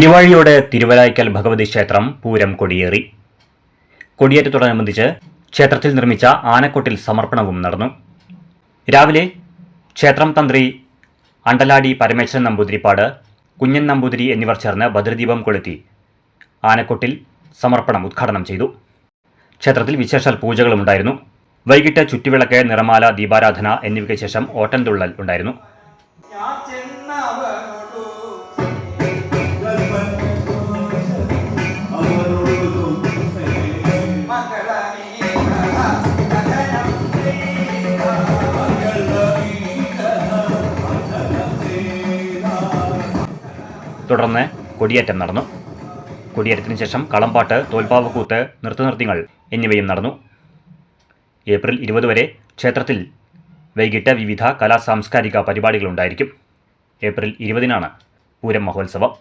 തിരുവാഴിയോട് തിരുവലായ്ക്കൽ ഭഗവതി ക്ഷേത്രം പൂരം കൊടിയേറി. കൊടിയേറ്റത്തോടനുബന്ധിച്ച് ക്ഷേത്രത്തിൽ നിർമ്മിച്ച ആനക്കൊട്ടിൽ സമർപ്പണവും നടന്നു. രാവിലെ ക്ഷേത്രം തന്ത്രി അണ്ടലാടി പരമേശ്വരൻ നമ്പൂതിരിപ്പാട്, കുഞ്ഞൻ നമ്പൂതിരി എന്നിവർ ചേർന്ന് ഭദ്രദീപം കൊളുത്തി ആനക്കൊട്ടിൽ സമർപ്പണം ഉദ്ഘാടനം ചെയ്തു. ക്ഷേത്രത്തിൽ വിശേഷാൽ പൂജകളും ഉണ്ടായിരുന്നു. വൈകിട്ട് ചുറ്റുവിളക്ക്, നിറമാല, ദീപാരാധന എന്നിവയ്ക്ക് ശേഷം ഓട്ടൻതുള്ളൽ ഉണ്ടായിരുന്നു. തുടർന്ന് കൊടിയേറ്റം നടന്നു. കൊടിയേറ്റത്തിന് ശേഷം കളംപാട്ട്, തോൽപ്പാവക്കൂത്ത്, നൃത്തനൃത്യങ്ങൾ എന്നിവയും നടന്നു. ഏപ്രിൽ 20 വരെ ക്ഷേത്രത്തിൽ വൈകിട്ട് വിവിധ സാംസ്കാരിക പരിപാടികളുണ്ടായിരിക്കും. ഏപ്രിൽ 20-നാണ് പൂരം മഹോത്സവം.